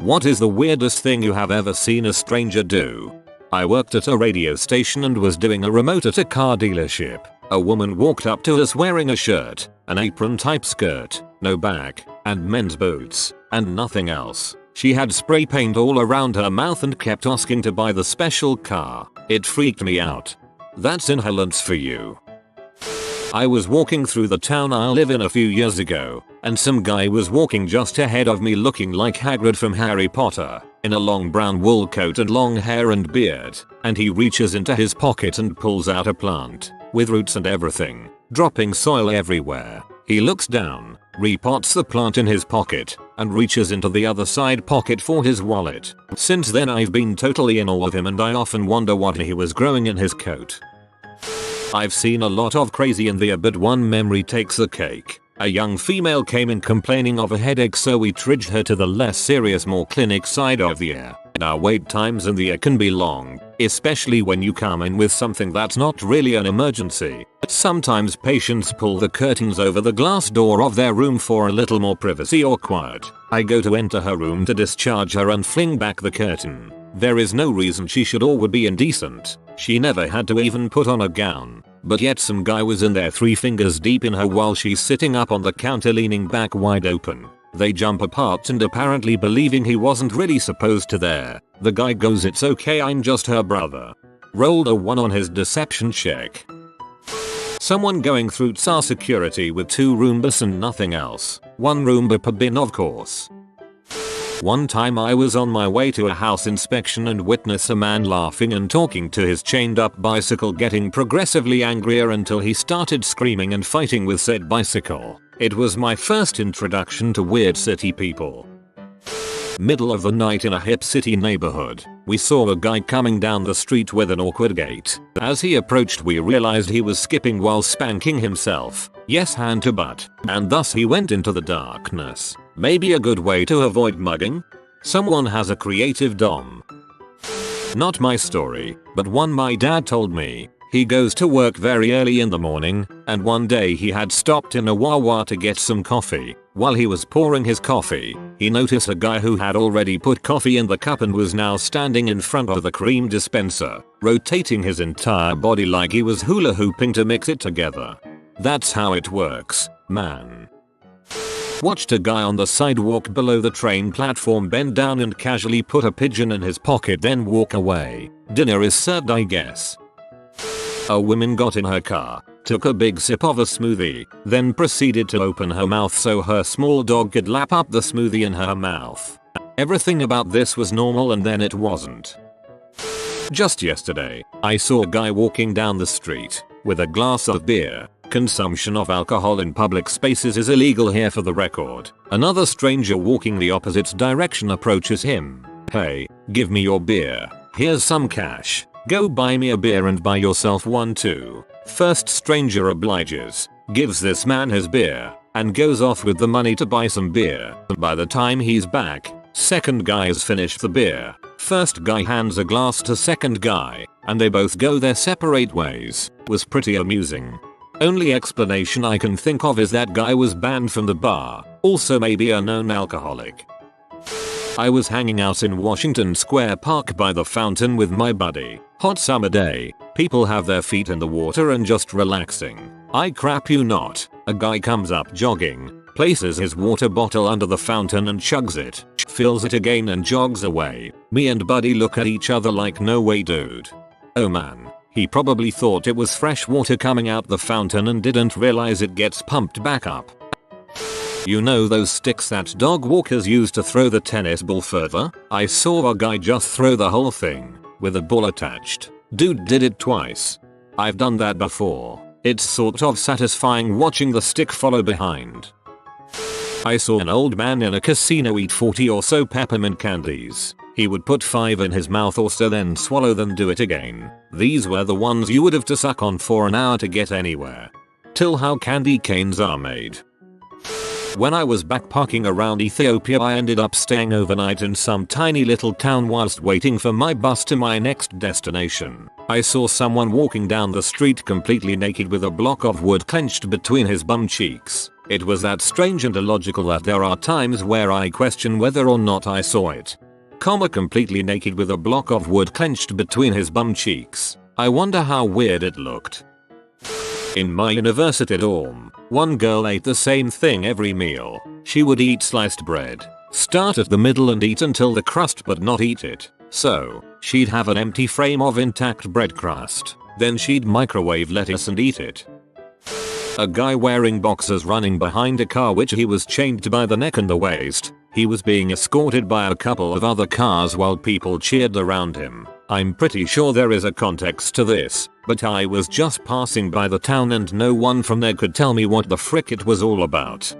What is the weirdest thing you have ever seen a stranger do? I worked at a radio station and was doing a remote at a car dealership. A woman walked up to us wearing a shirt, an apron type skirt, no bag, and men's boots, and nothing else. She had spray paint all around her mouth and kept asking to buy the special car. It freaked me out. That's inhalants for you. I was walking through the town I live in a few years ago, and some guy was walking just ahead of me looking like Hagrid from Harry Potter, in a long brown wool coat and long hair and beard, and he reaches into his pocket and pulls out a plant, with roots and everything, dropping soil everywhere. He looks down, repots the plant in his pocket, and reaches into the other side pocket for his wallet. Since then I've been totally in awe of him and I often wonder what he was growing in his coat. I've seen a lot of crazy in the air, but one memory takes the cake. A young female came in complaining of a headache, so we trudged her to the less serious, more clinic side of the air. Our wait times in the air can be long, especially when you come in with something that's not really an emergency. Sometimes patients pull the curtains over the glass door of their room for a little more privacy or quiet. I go to enter her room to discharge her and fling back the curtain. There is no reason she should or would be indecent. She never had to even put on a gown. But yet some guy was in there 3 fingers deep in her while she's sitting up on the counter leaning back wide open. They jump apart and apparently believing he wasn't really supposed to there. The guy goes, "It's okay, I'm just her brother." Rolled a 1 on his deception check. Someone going through TSA security with 2 Roombas and nothing else. 1 Roomba per bin, of course. One time I was on my way to a house inspection and witnessed a man laughing and talking to his chained up bicycle, getting progressively angrier until he started screaming and fighting with said bicycle. It was my first introduction to weird city people. Middle of the night in a hip city neighborhood, we saw a guy coming down the street with an awkward gait. As he approached we realized he was skipping while spanking himself. Yes, hand to butt. And thus he went into the darkness. Maybe a good way to avoid mugging? Someone has a creative dom. Not my story, but one my dad told me. He goes to work very early in the morning, and one day he had stopped in a Wawa to get some coffee. While he was pouring his coffee, he noticed a guy who had already put coffee in the cup and was now standing in front of the cream dispenser, rotating his entire body like he was hula hooping to mix it together. That's how it works, man. Watched a guy on the sidewalk below the train platform bend down and casually put a pigeon in his pocket, then walk away. Dinner is served, I guess. A woman got in her car, took a big sip of a smoothie, then proceeded to open her mouth so her small dog could lap up the smoothie in her mouth. Everything about this was normal, and then it wasn't. Just yesterday, I saw a guy walking down the street with a glass of beer. Consumption of alcohol in public spaces is illegal here, for the record. Another stranger walking the opposite direction approaches him. "Hey, give me your beer. Here's some cash. Go buy me a beer and buy yourself one too." First stranger obliges, gives this man his beer, and goes off with the money to buy some beer. By the time he's back, second guy has finished the beer. First guy hands a glass to second guy, and they both go their separate ways. Was pretty amusing. Only explanation I can think of is that guy was banned from the bar, also maybe a known alcoholic. I was hanging out in Washington Square Park by the fountain with my buddy. Hot summer day, people have their feet in the water and just relaxing. I crap you not, a guy comes up jogging, places his water bottle under the fountain and chugs it, fills it again and jogs away. Me and buddy look at each other like, no way dude. Oh man. He probably thought it was fresh water coming out the fountain and didn't realize it gets pumped back up. You know those sticks that dog walkers use to throw the tennis ball further? I saw a guy just throw the whole thing, with a ball attached. Dude did it twice. I've done that before. It's sort of satisfying watching the stick follow behind. I saw an old man in a casino eat 40 or so peppermint candies. He would put 5 in his mouth or so, then swallow them, do it again. These were the ones you would have to suck on for an hour to get anywhere. Till how candy canes are made. When I was backpacking around Ethiopia, I ended up staying overnight in some tiny little town whilst waiting for my bus to my next destination. I saw someone walking down the street completely naked with a block of wood clenched between his bum cheeks. It was that strange and illogical that there are times where I question whether or not I saw it. Completely naked with a block of wood clenched between his bum cheeks. I wonder how weird it looked. In my university dorm, one girl ate the same thing every meal. She would eat sliced bread, start at the middle and eat until the crust but not eat it. So, she'd have an empty frame of intact bread crust. Then she'd microwave lettuce and eat it. A guy wearing boxers running behind a car which he was chained to by the neck and the waist. He was being escorted by a couple of other cars while people cheered around him. I'm pretty sure there is a context to this, but I was just passing by the town and no one from there could tell me what the frick it was all about.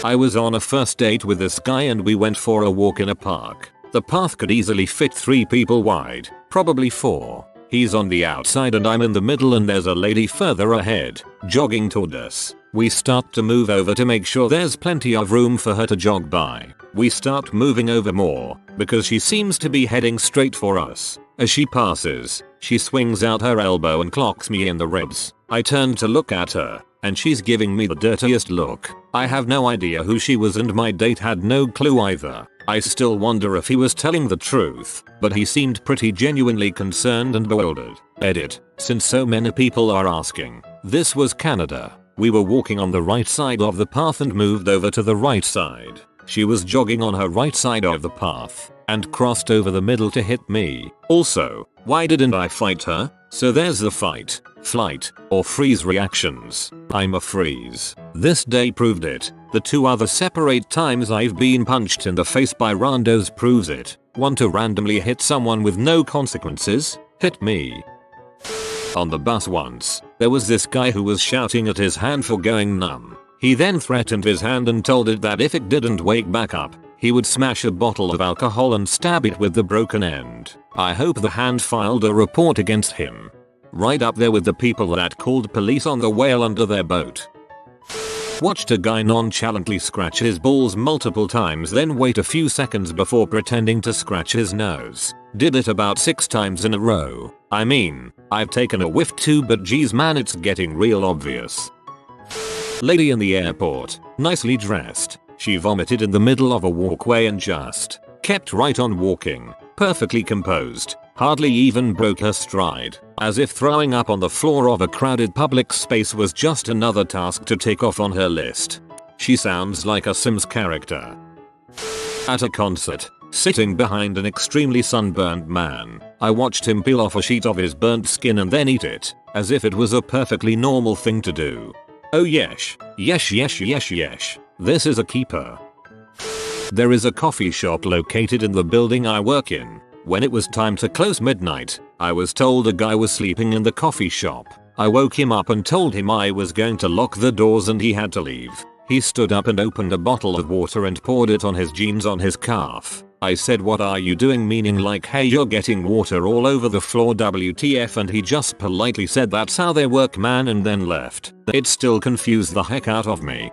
I was on a first date with this guy and we went for a walk in a park. The path could easily fit 3 people wide, probably 4. He's on the outside and I'm in the middle and there's a lady further ahead, jogging toward us. We start to move over to make sure there's plenty of room for her to jog by. We start moving over more, because she seems to be heading straight for us. As she passes, she swings out her elbow and clocks me in the ribs. I turn to look at her, and she's giving me the dirtiest look. I have no idea who she was and my date had no clue either. I still wonder if he was telling the truth, but he seemed pretty genuinely concerned and bewildered. Edit. Since so many people are asking, this was Canada. We were walking on the right side of the path and moved over to the right side. She was jogging on her right side of the path and crossed over the middle to hit me. Also, why didn't I fight her? So there's the fight, flight, or freeze reactions. I'm a freeze. This day proved it. The 2 other separate times I've been punched in the face by randos proves it. Want to randomly hit someone with no consequences? Hit me. On the bus once, there was this guy who was shouting at his hand for going numb. He then threatened his hand and told it that if it didn't wake back up, he would smash a bottle of alcohol and stab it with the broken end. I hope the hand filed a report against him. Right up there with the people that called police on the whale under their boat. Watched a guy nonchalantly scratch his balls multiple times then wait a few seconds before pretending to scratch his nose. Did it about 6 times in a row. I mean, I've taken a whiff too but geez man it's getting real obvious. Lady in the airport, nicely dressed. She vomited in the middle of a walkway and just kept right on walking, perfectly composed, hardly even broke her stride, as if throwing up on the floor of a crowded public space was just another task to tick off on her list. She sounds like a Sims character. At a concert, sitting behind an extremely sunburned man, I watched him peel off a sheet of his burnt skin and then eat it, as if it was a perfectly normal thing to do. Oh yes, yes. This is a keeper. There is a coffee shop located in the building I work in. When it was time to close midnight, I was told a guy was sleeping in the coffee shop. I woke him up and told him I was going to lock the doors and he had to leave. He stood up and opened a bottle of water and poured it on his jeans on his calf. I said what are you doing meaning like hey you're getting water all over the floor WTF and he just politely said that's how they work man and then left. It still confused the heck out of me.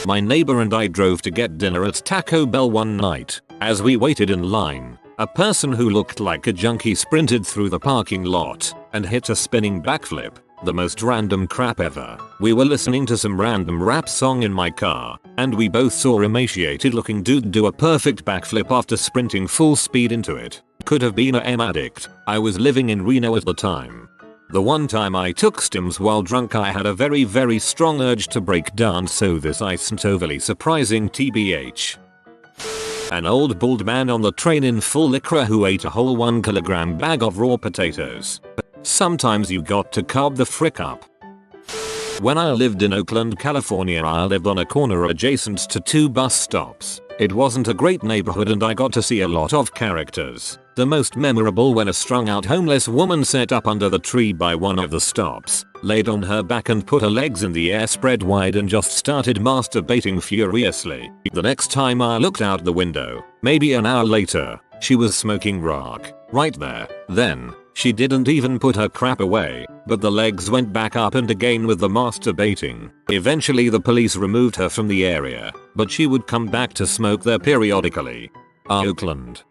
My neighbor and I drove to get dinner at Taco Bell one night. As we waited in line, a person who looked like a junkie sprinted through the parking lot and hit a spinning backflip. The most random crap ever. We were listening to some random rap song in my car, and we both saw emaciated looking dude do a perfect backflip after sprinting full speed into it. Could have been a M addict. I was living in Reno at the time. The one time I took stims while drunk I had a very strong urge to break down so this isn't overly surprising TBH. An old bald man on the train in full lycra who ate a whole 1 kilogram bag of raw potatoes. Sometimes you got to carb the frick up. When I lived in Oakland, California I lived on a corner adjacent to 2 bus stops. It wasn't a great neighborhood and I got to see a lot of characters. The most memorable when a strung out homeless woman sat up under the tree by one of the stops, laid on her back and put her legs in the air spread wide and just started masturbating furiously. The next time I looked out the window, maybe an hour later, she was smoking rock, right there. Then, she didn't even put her crap away, but the legs went back up and again with the masturbating. Eventually the police removed her from the area, but she would come back to smoke there periodically. Oakland.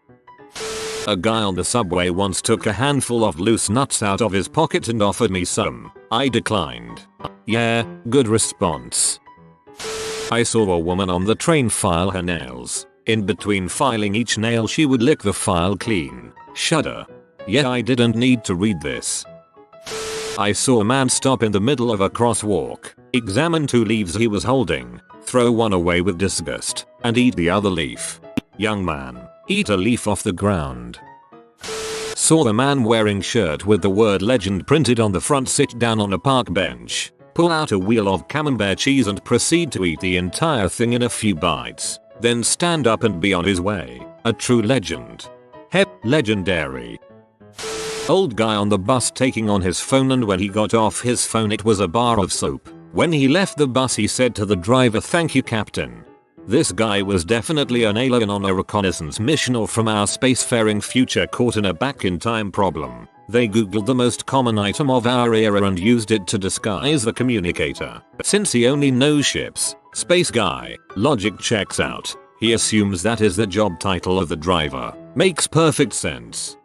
A guy on the subway once took a handful of loose nuts out of his pocket and offered me some. I declined. Yeah, good response. I saw a woman on the train file her nails. In between filing each nail she would lick the file clean. Shudder. Yeah, I didn't need to read this. I saw a man stop in the middle of a crosswalk, examine 2 leaves he was holding, throw one away with disgust, and eat the other leaf. Young man, eat a leaf off the ground. Saw the man wearing shirt with the word legend printed on the front sit down on a park bench, pull out a wheel of camembert cheese and proceed to eat the entire thing in a few bites, then stand up and be on his way. A true legend. Hep, legendary. Old guy on the bus taking on his phone, and when he got off his phone it was a bar of soap. When he left the bus he said to the driver, "Thank you, Captain." This guy was definitely an alien on a reconnaissance mission or from our spacefaring future caught in a back-in-time problem. They googled the most common item of our era and used it to disguise the communicator. Since he only knows ships, space guy, logic checks out. He assumes that is the job title of the driver. Makes perfect sense.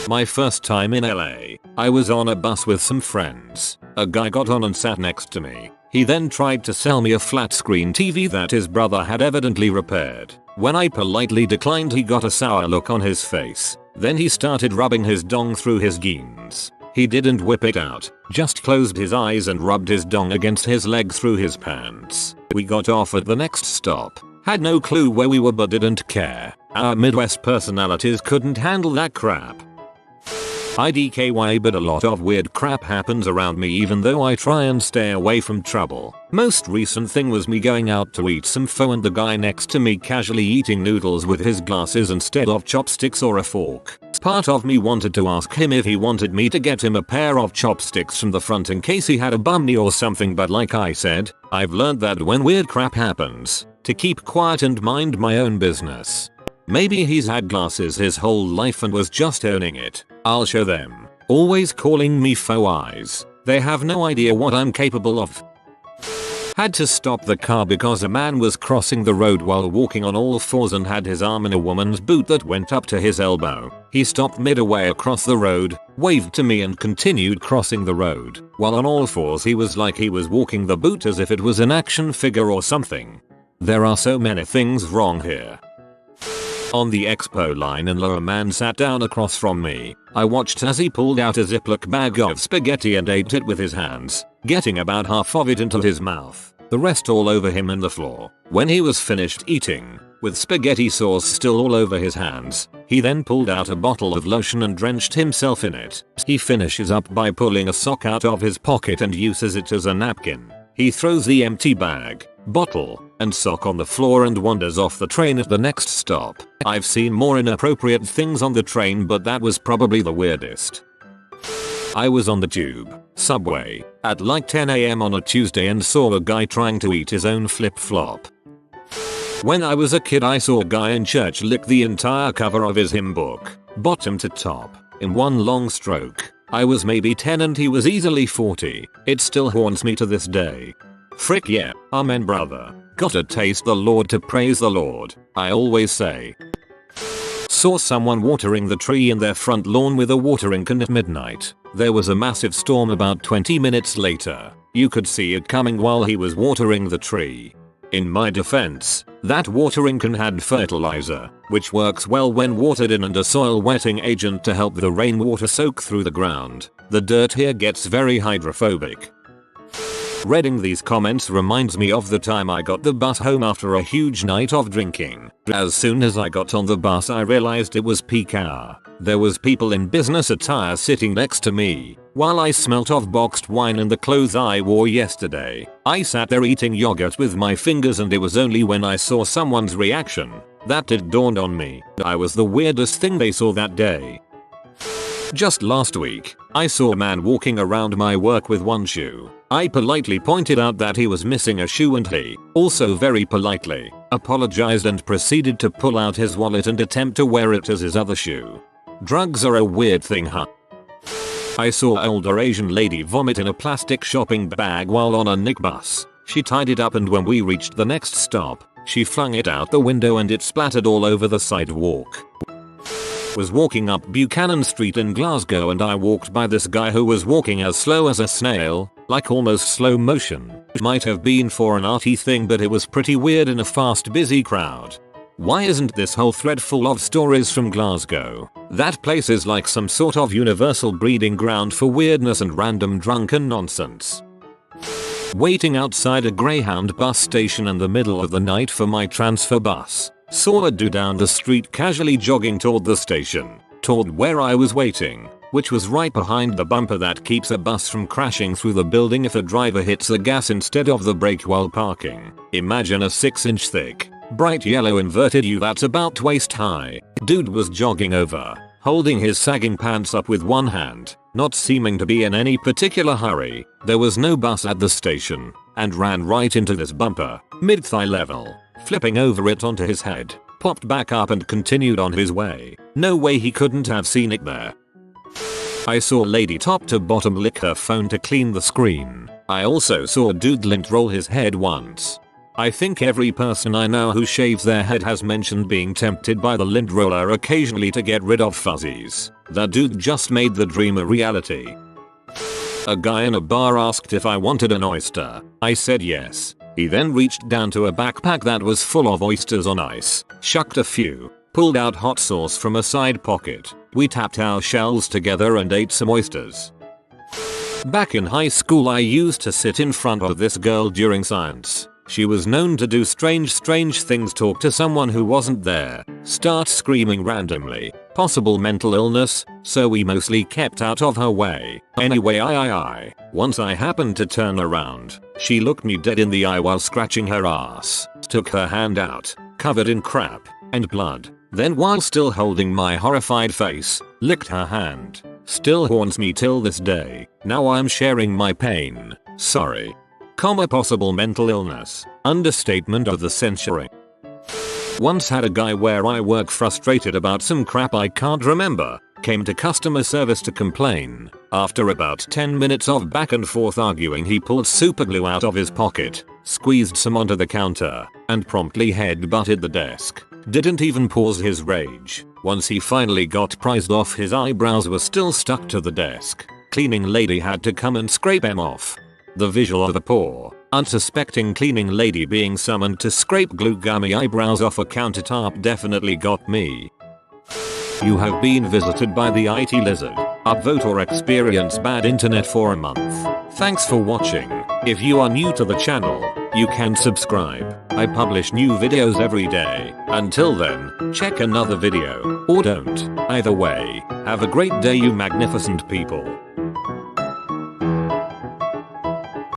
My first time in LA, I was on a bus with some friends. A guy got on and sat next to me. He then tried to sell me a flat screen TV that his brother had evidently repaired. When I politely declined he got a sour look on his face. Then he started rubbing his dong through his jeans. He didn't whip it out, just closed his eyes and rubbed his dong against his leg through his pants. We got off at the next stop. Had no clue where we were but didn't care. Our Midwest personalities couldn't handle that crap. IDKY, but a lot of weird crap happens around me even though I try and stay away from trouble. Most recent thing was me going out to eat some pho and the guy next to me casually eating noodles with his glasses instead of chopsticks or a fork. Part of me wanted to ask him if he wanted me to get him a pair of chopsticks from the front in case he had a bum knee or something, but like I said, I've learned that when weird crap happens, to keep quiet and mind my own business. Maybe he's had glasses his whole life and was just owning it. I'll show them. Always calling me faux eyes. They have no idea what I'm capable of. Had to stop the car because a man was crossing the road while walking on all fours and had his arm in a woman's boot that went up to his elbow. He stopped midway across the road, waved to me and continued crossing the road. While on all fours he was like he was walking the boot as if it was an action figure or something. There are so many things wrong here. On the expo line in Lower, a man sat down across from me. I watched as he pulled out a Ziploc bag of spaghetti and ate it with his hands, getting about half of it into his mouth, the rest all over him and the floor. When he was finished eating, with spaghetti sauce still all over his hands, he then pulled out a bottle of lotion and drenched himself in it. He finishes up by pulling a sock out of his pocket and uses it as a napkin. He throws the empty bag, bottle, and sock on the floor and wanders off the train at the next stop. I've seen more inappropriate things on the train, but that was probably the weirdest. I was on the tube, subway, at like 10 AM on a Tuesday and saw a guy trying to eat his own flip-flop. When I was a kid I saw a guy in church lick the entire cover of his hymn book, bottom to top, in one long stroke. I was maybe 10 and he was easily 40. It still haunts me to this day. Frick yeah, amen brother. Gotta taste the Lord to praise the Lord, I always say. Saw someone watering the tree in their front lawn with a watering can at midnight. There was a massive storm about 20 minutes later. You could see it coming while he was watering the tree. In my defense, that watering can had fertilizer, which works well when watered in, and a soil wetting agent to help the rainwater soak through the ground. The dirt here gets very hydrophobic. Reading these comments reminds me of the time I got the bus home after a huge night of drinking. As soon as I got on the bus I realized it was peak hour. There was people in business attire sitting next to me, while I smelt of boxed wine and the clothes I wore yesterday. I sat there eating yogurt with my fingers, and it was only when I saw someone's reaction that it dawned on me I was the weirdest thing they saw that day. Just last week, I saw a man walking around my work with one shoe. I politely pointed out that he was missing a shoe and he, also very politely, apologized and proceeded to pull out his wallet and attempt to wear it as his other shoe. Drugs are a weird thing, huh? I saw an older Asian lady vomit in a plastic shopping bag while on a Nick bus. She tied it up and when we reached the next stop, she flung it out the window and it splattered all over the sidewalk. Was walking up Buchanan Street in Glasgow and I walked by this guy who was walking as slow as a snail. like almost slow motion. It might have been for an arty thing, but it was pretty weird in a fast busy crowd. Why isn't this whole thread full of stories from Glasgow? That place is like some sort of universal breeding ground for weirdness and random drunken nonsense. Waiting outside a Greyhound bus station in the middle of the night for my transfer bus. Saw a dude down the street casually jogging toward the station, toward where I was waiting, which was right behind the bumper that keeps a bus from crashing through the building if a driver hits the gas instead of the brake while parking. Imagine a 6-inch thick, bright yellow inverted U that's about waist high. Dude was jogging over, holding his sagging pants up with one hand, not seeming to be in any particular hurry. There was no bus at the station, and ran right into this bumper, mid-thigh level, flipping over it onto his head, popped back up and continued on his way. No way he couldn't have seen it there. I saw a lady top to bottom lick her phone to clean the screen. I also saw a dude lint roll his head once. I think every person I know who shaves their head has mentioned being tempted by the lint roller occasionally to get rid of fuzzies. That dude just made the dream a reality. A guy in a bar asked if I wanted an oyster. I said yes. He then reached down to a backpack that was full of oysters on ice, shucked a few, pulled out hot sauce from a side pocket. We tapped our shells together and ate some oysters. Back in high school I used to sit in front of this girl during science. She was known to do strange things, talk to someone who wasn't there, start screaming randomly, possible mental illness, so we mostly kept out of her way. Anyway, once I happened to turn around, she looked me dead in the eye while scratching her ass, took her hand out, covered in crap and blood, then while still holding my horrified face, licked her hand. Still haunts me till this day. Now I'm sharing my pain. Sorry. Possible mental illness. Understatement of the century. Once had a guy where I work frustrated about some crap I can't remember. Came to customer service to complain. After about 10 minutes of back and forth arguing, he pulled super glue out of his pocket, squeezed some onto the counter, and promptly head-butted the desk. Didn't even pause his rage. Once he finally got prized off, his eyebrows were still stuck to the desk. Cleaning lady had to come and scrape them off. The visual of a poor, unsuspecting cleaning lady being summoned to scrape glue gummy eyebrows off a countertop definitely got me. You have been visited by the IT lizard. Upvote or experience bad internet for a month. Thanks for watching. If you are new to the channel, you can subscribe. I publish new videos every day. Until then, check another video, or don't. Either way, have a great day you magnificent people.